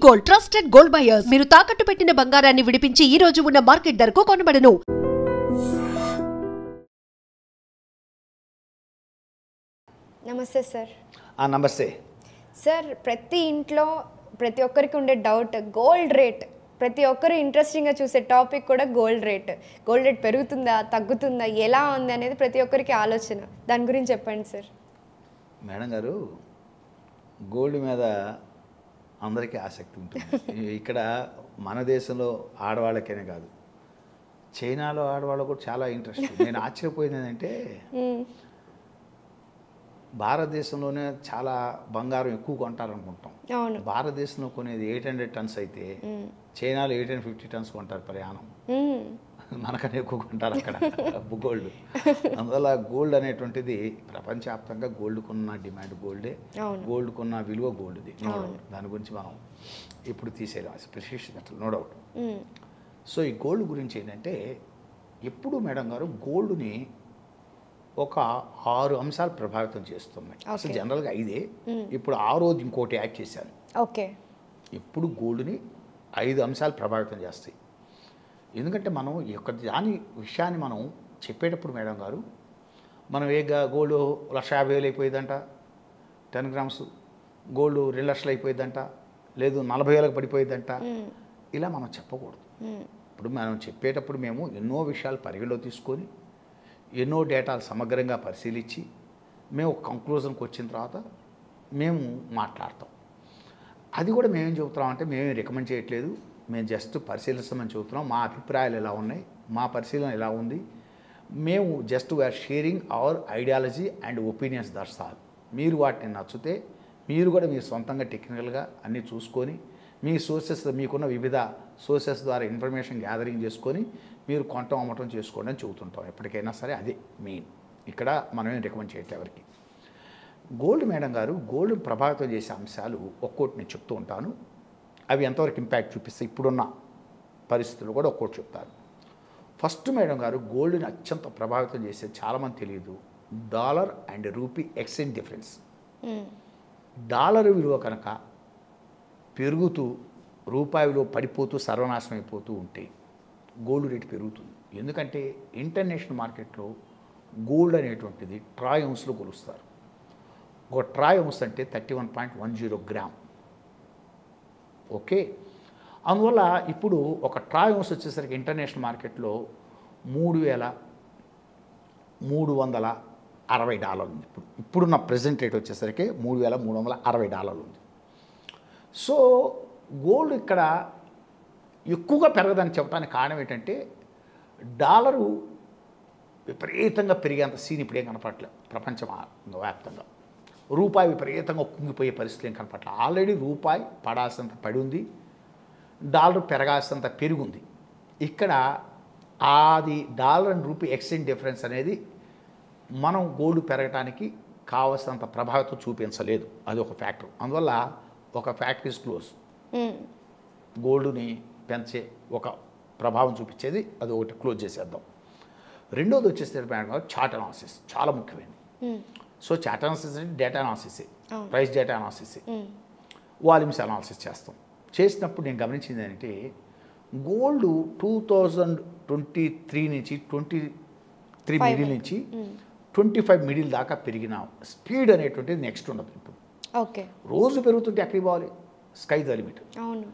Gold trusted gold buyers మీరు తాకట్టు పెట్టిన బంగారాన్ని విడిపించి ఈ రోజు ఉన్న మార్కెట్ ధరకు కొనబడను. నమస్తే సార్. నమస్తే సార్, ప్రతి ఇంట్లో ప్రతి ఒక్కరికి ఉండే డౌట్ గోల్డ్ రేట్. ప్రతి ఒక్కరు ఇంట్రెస్టింగ్గా చూసే టాపిక్ కూడా గోల్డ్ రేట్. గోల్డ్ రేట్ పెరుగుతుందా, తగ్గుతుందా, ఎలా ఉంది అనేది ప్రతి ఒక్కరికి ఆలోచన. దాని గురించి చెప్పండి సార్. మేడం గారు, గోల్డ్ మీద అందరికీ ఆసక్తి ఉంటుంది. ఇక్కడ మన దేశంలో ఆడవాళ్ళకనే కాదు, చైనాలో ఆడవాళ్ళకు కూడా చాలా ఇంట్రెస్ట్. నేను ఆశ్చర్యపోయింది ఏంటంటే భారతదేశంలోనే చాలా బంగారం ఎక్కువ కొంటారనుకుంటాం. భారతదేశంలో కొనేది 800 టన్స్ అయితే చైనాలో 850 టన్స్ కొంటారు ప్రయాణం. మనకనే ఎక్కువ కొంటారు అక్కడ గోల్డ్. అందువల్ల గోల్డ్ అనేటువంటిది ప్రపంచవ్యాప్తంగా గోల్డ్కున్న డిమాండ్ గోల్డే, గోల్డ్కున్న విలువ గోల్డ్ది. దాని గురించి మనం ఇప్పుడు తీసేయాలి, ప్రిసిషన్ నో డౌట్. సో ఈ గోల్డ్ గురించి ఏంటంటే, ఎప్పుడు మేడం గారు గోల్డ్ని ఒక 6 అంశాలు ప్రభావితం చేస్తున్నాయి. అసలు జనరల్గా 5, ఇప్పుడు 6వది ఇంకోటి యాడ్ చేశాను. ఓకే. ఇప్పుడు గోల్డ్ని 5 అంశాలు ప్రభావితం చేస్తాయి. ఎందుకంటే మనం ఈ యొక్క దాని విషయాన్ని మనం చెప్పేటప్పుడు మేడం గారు, మనం గోల్డ్ 1,50,000 అయిపోయిందంట 10 గ్రామ్స్, గోల్డ్ 2 లక్షలు అయిపోయిందంట, లేదు 40,000కి పడిపోయిందంట, ఇలా మనం చెప్పకూడదు. ఇప్పుడు మనం చెప్పేటప్పుడు మేము ఎన్నో విషయాలు పరిగణలో తీసుకొని ఎన్నో డేటాలు సమగ్రంగా పరిశీలించి మేము ఒక కంక్లూజన్కి వచ్చిన తర్వాత మేము మాట్లాడతాం. అది కూడా మేమేం చెబుతున్నామంటే, మేమేం రికమెండ్ చేయట్లేదు, మేము జస్ట్ పరిశీలిస్తామని చెబుతున్నాం. మా అభిప్రాయాలు ఎలా ఉన్నాయి, మా పరిశీలన ఎలా ఉంది, మేము just we are sharing our ideology and opinions, that's all. మీరు వాటిని నచ్చితే మీరు కూడా మీ సొంతంగా టెక్నికల్గా అన్నీ చూసుకొని మీ సోర్సెస్, మీకున్న వివిధ సోర్సెస్ ద్వారా ఇన్ఫర్మేషన్ గ్యాదరింగ్ చేసుకొని మీరు కొంటం అమ్మటం చేసుకోండి అని చెబుతుంటాం. ఎప్పటికైనా సరే అదే మెయిన్. ఇక్కడ మనమేం రికమెండ్ చేయట్లేదు ఎవరికి. గోల్డ్ మేడం గారు, గోల్డ్ ప్రభావితం చేసే అంశాలు ఒక్కోటి నేను చెప్తూ ఉంటాను. అవి ఎంతవరకు ఇంపాక్ట్ చూపిస్తాయి ఇప్పుడున్న పరిస్థితులు కూడా ఒక్కోటి చెప్తాను. ఫస్ట్ మేడం గారు, గోల్డ్ని అత్యంత ప్రభావితం చేసేది చాలామంది తెలియదు, dollar and rupee exchange difference. Dollar విలువ కనుక పెరుగుతూ రూపాయి విలువ పడిపోతూ సర్వనాశనం అయిపోతూ ఉంటే గోల్డ్ రేటు పెరుగుతుంది. ఎందుకంటే ఇంటర్నేషనల్ మార్కెట్లో గోల్డ్ అనేటువంటిది ట్రాయ్ ఔన్స్లో కొలుస్తారు. ఒక ట్రాయ్ ఔన్స్ అంటే 31.10 గ్రామ్. ఓకే. అందువల్ల ఇప్పుడు ఒక ట్రాయ్ ఔన్స్ వచ్చేసరికి ఇంటర్నేషనల్ మార్కెట్లో $3,360 ఉంది. ఇప్పుడున్న ప్రజెంట్ రేట్ వచ్చేసరికి $3,360 ఉంది. సో గోల్డ్ ఇక్కడ ఎక్కువగా పెరగదని చెప్పడానికి కారణం ఏంటంటే, డాలరు విపరీతంగా పెరిగేంత సీన్ ఇప్పుడేం కనపడలేదు ప్రపంచ వ్యాప్తంగా. రూపాయి విపరీతంగా కుంగిపోయే పరిస్థితి ఏం కనపడలేదు. ఆల్రెడీ రూపాయి పడాల్సినంత పడి ఉంది, డాలర్ పెరగాల్సినంత పెరుగుంది. ఇక్కడ అది dollar and rupee exchange difference అనేది మనం గోల్డ్ పెరగడానికి కావాల్సినంత ప్రభావితం చూపించలేదు. అది ఒక ఫ్యాక్టర్. అందువల్ల ఒక ఫ్యాక్ట్ ఈజ్ క్లోజ్. గోల్డ్ని పెంచే ఒక ప్రభావం చూపించేది అది ఒకటి క్లోజ్ చేసేద్దాం. రెండోది వచ్చేస్తే చార్ట్ అనాలిసిస్ చాలా ముఖ్యమైనది. సో చార్ట్ అనాలిసిస్ అంటే data analysis, price data analysis, volumes analysis చేస్తాం. చేసినప్పుడు నేను గమనించింది ఏంటంటే, గోల్డ్ 2023 నుంచి 23 మిడిల్ నుంచి 25 మిడిల్ దాకా పెరిగిన స్పీడ్ అనేటువంటిది నెక్స్ట్ ఉండదు. ఇప్పుడు ఓకే, రోజు పెరుగుతుంటే ఎక్కడికి పోవాలి? Sky the limit. అవును.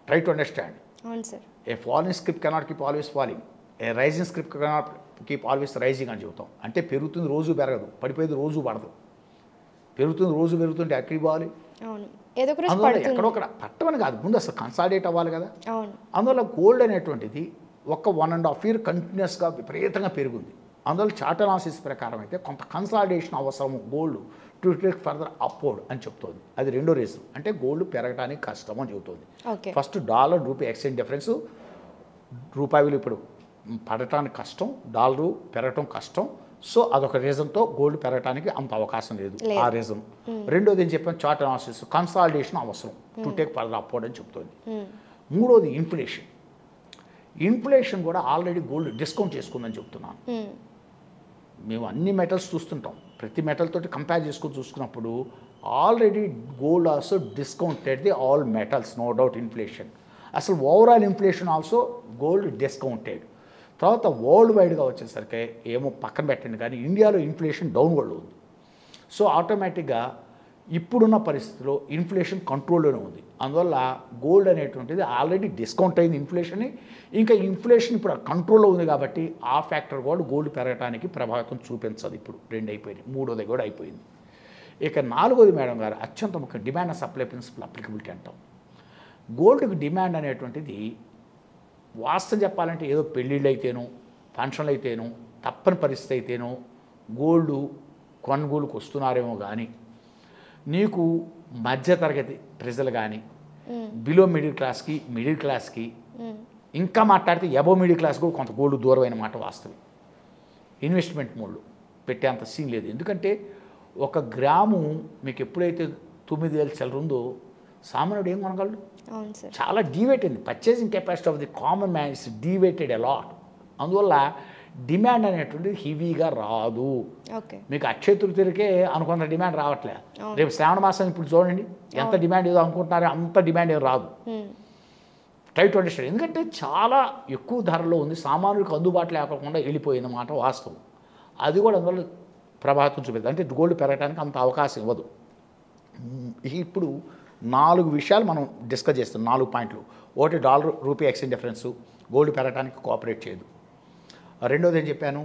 Try to understand. అవును sir. A falling script cannot keep always falling, a rising script cannot keep always rising అని చెబుతాం. అంటే పెరుగుతుంది రోజు పెరగదు, పడిపోయేది రోజు పడదు. పెరుగుతుంది రోజు పెరుగుతుంటే ఎక్కడికి పోవాలి? అవును, అందువల్ల ఎక్కడొక్కడ పట్టమని కాదు, ముందు అసలు కన్సాలిడేట్ అవ్వాలి కదా. అవును. అందువల్ల గోల్డ్ అనేటువంటిది ఒక 1.5 year కంటిన్యూస్గా విపరీతంగా పెరుగుంది. అందువల్ల చార్ట్ అనాలిసిస్ ప్రకారం అయితే కొంత కన్సాలిడేషన్ అవసరము gold to take further upward అని చెప్తుంది. అది రెండో రీజన్. అంటే గోల్డ్ పెరగడానికి కష్టం అని చెబుతుంది. First dollar rupee exchange difference, రూపాయి విలువ ఇప్పుడు పడటానికి కష్టం, డాలరు పెరగటం కష్టం. సో అదొక రీజన్తో గోల్డ్ పెరగడానికి అంత అవకాశం లేదు, ఆ రీజన్. రెండోది ఏం చెప్పాను, చార్ట్ అనాలిసిస్ కన్సాలిడేషన్ అవసరం టు టేక్ ఫర్దర్ అప్వర్డ్ అని చెప్తుంది. మూడోది ఇన్ఫ్లేషన్. ఇన్ఫ్లేషన్ కూడా ఆల్రెడీ గోల్డ్ డిస్కౌంట్ చేసుకుందని చెప్తున్నాను. మేము అన్ని మెటల్స్ చూస్తుంటాం, ప్రతి మెటల్ తోటి కంపేర్ చేసుకొని చూసుకున్నప్పుడు already gold also discounted the all metals, no doubt inflation. అసలు overall inflation also gold discounted. తర్వాత వరల్డ్ వైడ్గా వచ్చేసరికి ఏమో పక్కన పెట్టండి, కానీ ఇండియాలో ఇన్ఫ్లేషన్ డౌన్వర్డ్ ఉంది. సో ఆటోమేటిక్గా ఇప్పుడున్న పరిస్థితిలో ఇన్ఫ్లేషన్ కంట్రోల్లోనే ఉంది. అందువల్ల గోల్డ్ అనేటువంటిది ఆల్రెడీ డిస్కౌంట్ అయింది ఇన్ఫ్లేషన్ని, ఇంకా ఇన్ఫ్లేషన్ ఇప్పుడు కంట్రోల్లో ఉంది కాబట్టి ఆ ఫ్యాక్టర్ కూడా గోల్డ్ పెరగడానికి ప్రభావితం చూపించదు. ఇప్పుడు 2 అయిపోయినాయి, 3వది కూడా అయిపోయింది. ఇక 4వది మేడం గారు అత్యంత ముఖ్యం, demand and supply principle applicability అంటాం. గోల్డ్కి డిమాండ్ అనేటువంటిది వాస్తవం చెప్పాలంటే ఏదో పెళ్ళిళ్ళు అయితేనో ఫంక్షన్లు అయితేనో తప్పని పరిస్థితి అయితేనో గోల్డ్ కొనుగోలుకు వస్తున్నారేమో కానీ నీకు మధ్యతరగతి ప్రజలు కానీ బిలో మిడిల్ క్లాస్కి ఇంకా మాట్లాడితే అబోవ్ మిడిల్ క్లాస్ కూడా కొంత గోల్డ్ దూరమైన మాట వాస్తవం. ఇన్వెస్ట్మెంట్ మోడ్లో పెట్టేంత సీన్ లేదు. ఎందుకంటే 1 గ్రాము మీకు ఎప్పుడైతే 9,000 చిల్లర ఉందో సామాన్యుడు ఏం కొనగలడు? చాలా deviated. Purchasing capacity of the common man is deviated a lot. అందువల్ల డిమాండ్ అనేటువంటిది హెవీగా రాదు. మీకు అక్షయ తృతీయకే అనుకున్న డిమాండ్ రావట్లే. రేపు శ్రావణ మాసం ఇప్పుడు చూడండి ఎంత డిమాండ్ ఏదో అనుకుంటున్నారో అంత డిమాండ్ ఏం రాదు. Try to understand. ఎందుకంటే చాలా ఎక్కువ ధరలో ఉంది, సామాన్యులకు అందుబాటులో లేకుండా వెళ్ళిపోయింది మాట వాస్తవం. అది కూడా అందువల్ల ప్రభావితం చూపిస్తుంది. అంటే గోల్డ్ పెరగడానికి అంత అవకాశం ఇవ్వదు. ఇప్పుడు 4 విషయాలు మనం డిస్కస్ చేస్తాం, 4 పాయింట్లు. ఒకటి dollar rupee exchange difference gold పెరగడానికి కోఆపరేట్ చేయదు. రెండోది ఏం చెప్పాను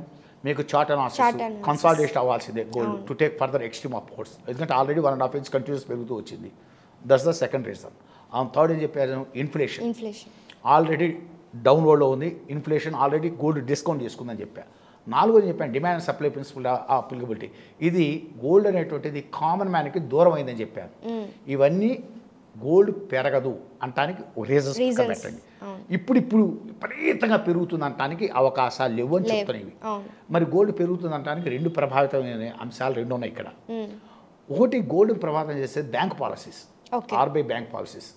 మీకు, చార్ట్ అనాలిసిస్ కన్సాలిడేషన్ అవ్వాల్సిందే gold to take further extreme upwards. ఎందుకంటే ఆల్రెడీ 1.5 ఇంచ్ కంటిన్యూస్ పెరుగుతూ వచ్చింది. That's the second reason. Third ఏం చెప్పాను, ఇన్ఫ్లేషన్ ఆల్రెడీ డౌన్వర్డ్లో ఉంది. ఇన్ఫ్లేషన్ ఆల్రెడీ గోల్డ్ డిస్కౌంట్ చేసుకుందని చెప్పాను. 4వది చెప్పాను demand and supply principle applicability. ఇది గోల్డ్ అనేటువంటిది కామన్ మ్యాన్కి దూరం అయిందని చెప్పాను. ఇవన్నీ గోల్డ్ పెరగదు అంటానికి రీజన్స్ పెట్టండి. ఇప్పుడు విపరీతంగా పెరుగుతుంది అంటానికి అవకాశాలు లేవు అని చెప్తున్నాయి. మరి గోల్డ్ పెరుగుతుంది అంటానికి 2 ప్రభావితమైన అంశాలు 2 ఉన్నాయి ఇక్కడ. ఒకటి గోల్డ్ ప్రభావితం చేసే bank policies, RBI bank policies.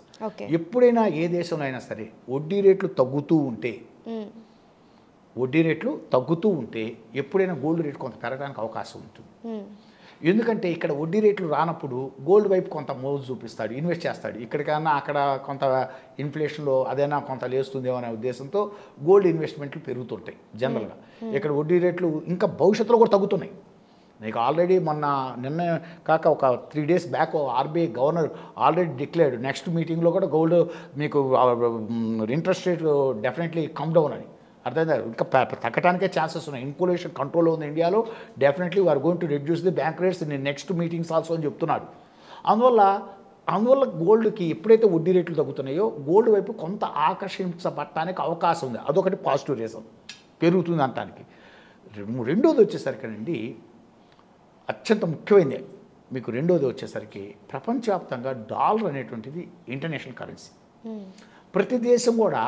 ఎప్పుడైనా ఏ దేశంలో అయినా సరే వడ్డీ రేట్లు తగ్గుతూ ఉంటే ఎప్పుడైనా గోల్డ్ రేట్ కొంత పెరగడానికి అవకాశం ఉంటుంది. ఎందుకంటే ఇక్కడ వడ్డీ రేట్లు రానప్పుడు గోల్డ్ వైపు కొంత మోజు చూపిస్తాడు, ఇన్వెస్ట్ చేస్తాడు. ఇక్కడికన్నా అక్కడ కొంత ఇన్ఫ్లేషన్లో అదైనా కొంత లేస్తుందేమో అనే ఉద్దేశంతో గోల్డ్ ఇన్వెస్ట్మెంట్లు పెరుగుతుంటాయి జనరల్గా. ఇక్కడ వడ్డీ రేట్లు ఇంకా భవిష్యత్తులో కూడా తగ్గుతున్నాయి. నీకు ఆల్రెడీ నిన్న కాక ఒక 3 days back RBI governor already declared next మీటింగ్లో కూడా గోల్డ్ మీకు interest rate definitely come down అని. అర్థమైందా? ఇంకా తగ్గడానికే ఛాన్సెస్ ఉన్నాయి. ఇన్ఫ్లేషన్ కంట్రోల్లో ఉంది ఇండియాలో. Definitely we are going to reduce the bank rates in next meetings also అని చెప్తున్నాడు. అందువల్ల గోల్డ్కి ఎప్పుడైతే వడ్డీ రేట్లు తగ్గుతున్నాయో గోల్డ్ వైపు కొంత ఆకర్షించబడటానికి అవకాశం ఉంది. అదొకటి పాజిటివ్ రీజన్ పెరుగుతుంది అనటానికి. రెండోది వచ్చేసరికేనండి అత్యంత ముఖ్యమైనది మీకు. రెండోది వచ్చేసరికి ప్రపంచవ్యాప్తంగా డాలర్ అనేటువంటిది ఇంటర్నేషనల్ కరెన్సీ. ప్రతి దేశం కూడా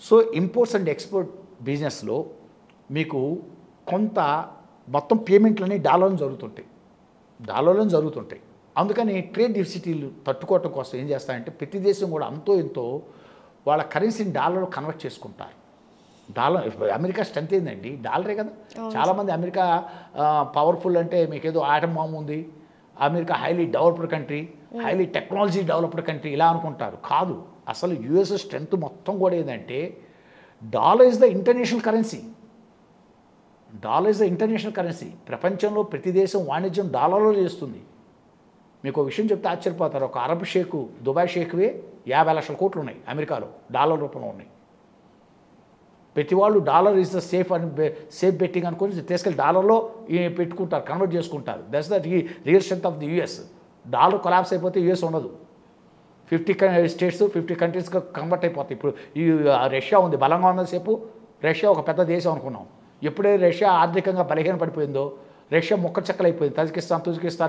సో ఇంపోర్ట్స్ అండ్ ఎక్స్పోర్ట్ బిజినెస్లో మీకు కొంత మొత్తం పేమెంట్లన్నీ డాలర్లో జరుగుతుంటాయి. అందుకని ట్రేడ్ డిఫిసిటీలు తట్టుకోవటం కోసం ఏం చేస్తారంటే ప్రతి దేశం కూడా అంతో ఎంతో వాళ్ళ కరెన్సీని డాలర్లో కన్వర్ట్ చేసుకుంటారు. డాలర్ అమెరికా స్ట్రెంత్ ఏందండి డాలరే కదా. చాలామంది అమెరికా పవర్ఫుల్ అంటే మీకు ఏదో ఆటం బాంబు ఉంది, America highly developed country, highly technology developed country ఇలా అనుకుంటారు. కాదు, అసలు యుఎస్ స్ట్రెంత్ మొత్తం కూడా ఏంటంటే dollar is the international currency. ప్రపంచంలో ప్రతి దేశం వాణిజ్యం డాలర్లో చేస్తుంది. మీకు ఒక విషయం చెప్తే ఆశ్చర్యపోతారు. ఒక అరబ్ షేక్, దుబాయ్ షేక్వే 50 లక్షల కోట్లు ఉన్నాయి అమెరికాలో, డాలర్ రూపంలో ఉన్నాయి. ప్రతి వాళ్ళు dollar is the safe betting అనుకొని తీసుకెళ్ళి డాలర్లో పెట్టుకుంటారు, కన్వర్ట్ చేసుకుంటారు. That's the real strength of the US. Dollar collapse అయిపోతే యుఎస్ ఉండదు. 50 స్టేట్స్ 50 కంట్రీస్గా కన్వర్ట్ అయిపోతాయి. ఇప్పుడు ఈ రష్యా ఉంది, బలంగా ఉన్నసేపు రష్యా ఒక పెద్ద దేశం అనుకున్నాం. ఎప్పుడైతే రష్యా ఆర్థికంగా బలహీన పడిపోయిందో రష్యా ముక్కచెక్కలైపోయింది.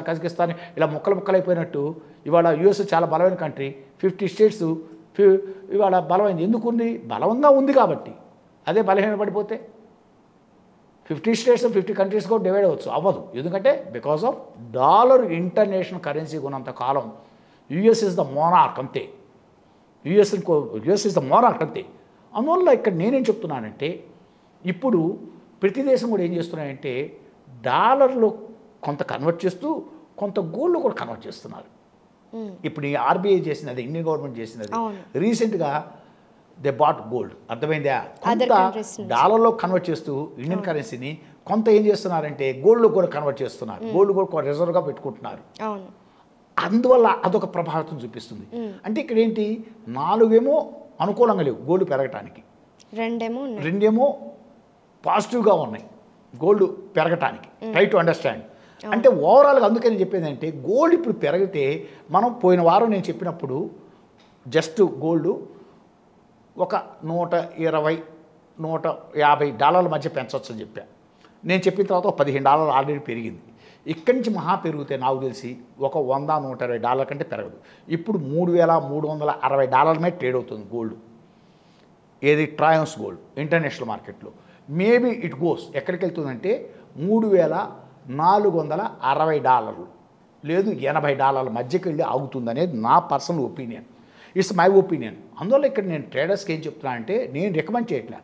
కజకిస్తాన్ ఇలా ముక్కలైపోయినట్టు ఇవాళ యుఎస్ చాలా బలమైన కంట్రీ. 50 స్టేట్స్ ఇవాళ బలమైంది. ఎందుకు ఉంది? బలంగా ఉంది కాబట్టి. అదే బలహీన పడిపోతే 50 స్టేట్స్ 50 కంట్రీస్ కూడా డివైడ్ అవ్వదు. ఎందుకంటే because of dollar international currency ఉన్నంత కాలం యుఎస్ ఇస్ ద మోనార్క్ అంతే. యుఎస్ ఇస్ ద మోనార్క్ అంతే. అందువల్ల ఇక్కడ నేనేం చెప్తున్నానంటే ఇప్పుడు ప్రతి దేశం కూడా ఏం చేస్తున్నాయంటే డాలర్లో కొంత కన్వర్ట్ చేస్తూ కొంత గోల్డ్ కూడా కన్వర్ట్ చేస్తున్నారు. ఇప్పుడు ఈ ఆర్బీఐ చేసినది, ఇండియన్ గవర్నమెంట్ చేసినది, రీసెంట్గా దే బాట్ గోల్డ్. అర్థమైందా? కొంత డాలర్లో కన్వర్ట్ చేస్తూ ఇండియన్ కరెన్సీని కొంత ఏం చేస్తున్నారంటే గోల్డ్లో కూడా కన్వర్ట్ చేస్తున్నారు. గోల్డ్ కూడా రిజర్వ్గా పెట్టుకుంటున్నారు. అందువల్ల అదొక ప్రభావితం చూపిస్తుంది. అంటే ఇక్కడ ఏంటి, 4 ఏమో అనుకూలంగా లేవు గోల్డ్ పెరగటానికి, రెండేమో పాజిటివ్గా ఉన్నాయి గోల్డ్ పెరగటానికి. Try to understand. అంటే ఓవరాల్గా అందుకని చెప్పేది అంటే గోల్డ్ ఇప్పుడు పెరిగితే మనం పోయిన వారం నేను చెప్పినప్పుడు జస్ట్ గోల్డ్ ఒక $120-150 మధ్య పెంచవచ్చు అని చెప్పా. నేను చెప్పిన తర్వాత $15 ఆల్రెడీ పెరిగింది. ఇక్కడి నుంచి మహా పెరిగితే నాకు తెలిసి ఒక $100-120 కంటే పెరగదు. ఇప్పుడు $3,360 మీద ట్రేడ్ అవుతుంది గోల్డ్. ఏది ట్రయన్స్ గోల్డ్ ఇంటర్నేషనల్ మార్కెట్లో. మేబీ ఇట్ గోస్ ఎక్కడికి వెళ్తుందంటే $3,460 లేదు $80 మధ్యకి వెళ్ళి ఆగుతుందనేది నా personal opinion. It's my opinion. అందువల్ల ఇక్కడ నేను ట్రేడర్స్కి ఏం చెప్తున్నా అంటే నేను రికమెండ్ చేయట్లే,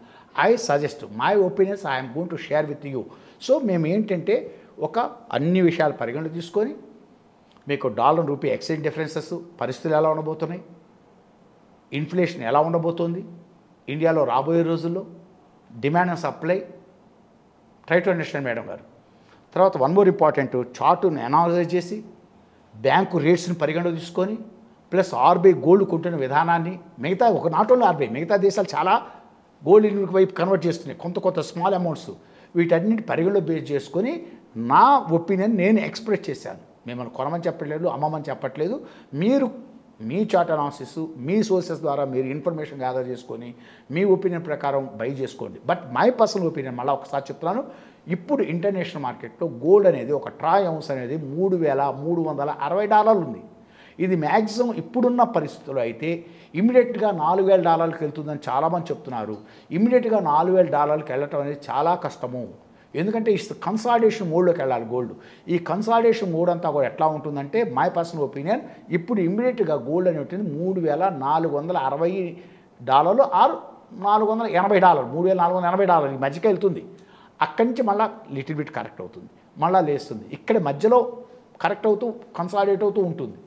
I suggest my opinions I'm going to share with you. So మేము ఏంటంటే అన్ని విషయాలు పరిగణలో తీసుకొని మీకు డాలర్ రూపీ ఎక్స్చేంజ్ డిఫరెన్సెస్ పరిస్థితులు ఎలా ఉండబోతున్నాయి, ఇన్ఫ్లేషన్ ఎలా ఉండబోతోంది ఇండియాలో రాబోయే రోజుల్లో, demand and supply, try to understand madam గారు. తర్వాత వన్ మోర్ ఇంపార్టెంట్, చార్టును అనాలైజ్ చేసి బ్యాంకు రేట్స్ని పరిగణలో తీసుకొని ప్లస్ ఆర్బీఐ గోల్డ్ కొంటున్న విధానాన్ని, మిగతా నాట్ ఓన్లీ ఆర్బీఐ మిగతా దేశాలు చాలా గోల్డ్ వైపు కన్వర్ట్ చేస్తున్నాయి కొంత స్మాల్ అమౌంట్స్. వీటన్నిటి పరిగణలో బేస్ చేసుకొని నా ఒపీనియన్ నేను ఎక్స్ప్రెస్ చేశాను. మిమ్మల్ని కొనమని చెప్పట్లేదు, అమ్మమని చెప్పట్లేదు. మీరు మీ చార్ట్ అనాలిసిస్ మీ సోర్సెస్ ద్వారా మీరు ఇన్ఫర్మేషన్ గ్యాదర్ చేసుకొని మీ ఒపీనియన్ ప్రకారం బై చేసుకోండి. బట్ మై పర్సనల్ ఒపీనియన్ మళ్ళీ ఒకసారి చెప్తున్నాను, ఇప్పుడు ఇంటర్నేషనల్ మార్కెట్లో గోల్డ్ అనేది ఒక ట్రాయ్ ఔన్స్ అనేది $3,360 ఉంది. ఇది మ్యాక్సిమం ఇప్పుడున్న పరిస్థితుల్లో అయితే ఇమీడియట్గా $4,000కి వెళ్తుందని చాలామంది చెప్తున్నారు. ఇమీడియట్గా $4,000కి వెళ్ళటం అనేది చాలా కష్టము. ఎందుకంటే ఈ కన్సాలిడేషన్ మోడ్లోకి వెళ్ళాలి గోల్డ్. ఈ కన్సాలిడేషన్ మోడ్ అంతా కూడా ఎట్లా ఉంటుందంటే మై పర్సనల్ ఒపీనియన్ ఇప్పుడు ఇమీడియట్గా గోల్డ్ అని ఉంటుంది $3,460 ఆర్ $480, $3,480 ఈ మధ్యకి వెళ్తుంది. అక్కడి నుంచి మళ్ళీ లిటిల్ బిట్ కరెక్ట్ అవుతుంది, మళ్ళీ లేస్తుంది. ఇక్కడ మధ్యలో కరెక్ట్ అవుతూ కన్సాలిడేట్ అవుతూ ఉంటుంది.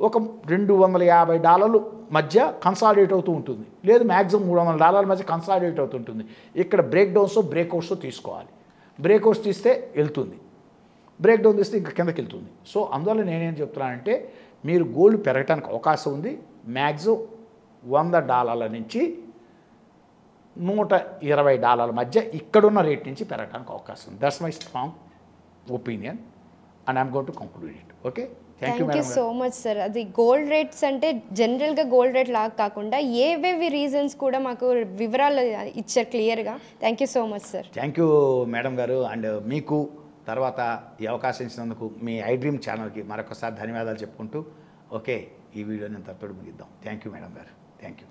ఒక $250 మధ్య కన్సాలిడేట్ అవుతూ ఉంటుంది, లేదు మ్యాక్సిమం $300 మధ్య కన్సాలిడేట్ అవుతుంటుంది. ఇక్కడ బ్రేక్డౌన్స్ బ్రేక్అవుట్స్ తీసుకోవాలి. బ్రేక్అవుట్స్ తీస్తే వెళ్తుంది, బ్రేక్డౌన్ తీస్తే ఇంకా కిందకి వెళ్తుంది. సో అందువల్ల నేనేం చెప్తున్నానంటే మీరు గోల్డ్ పెరగడానికి అవకాశం ఉంది. మ్యాక్సిమం $100 నుంచి $120 మధ్య ఇక్కడున్న రేట్ నుంచి పెరగడానికి అవకాశం ఉంది. That's my strong opinion and I'm going to conclude it. Okay, thank you so much sir. అది గోల్డ్ రేట్స్ అంటే జనరల్గా గోల్డ్ రేట్ లాగా కాకుండా ఏవేవి రీజన్స్ కూడా మాకు వివరాలు ఇచ్చారు క్లియర్గా. Thank you so much sir. Thank you madam గారు. అండ్ మీకు తర్వాత ఈ అవకాశం ఇచ్చినందుకు మీ ఐ డ్రీమ్ ఛానల్కి మరొకసారి ధన్యవాదాలు చెప్పుకుంటూ ఓకే ఈ వీడియోని తప్పడు ముగిద్దాం. థ్యాంక్ యూ మేడం గారు. Thank you.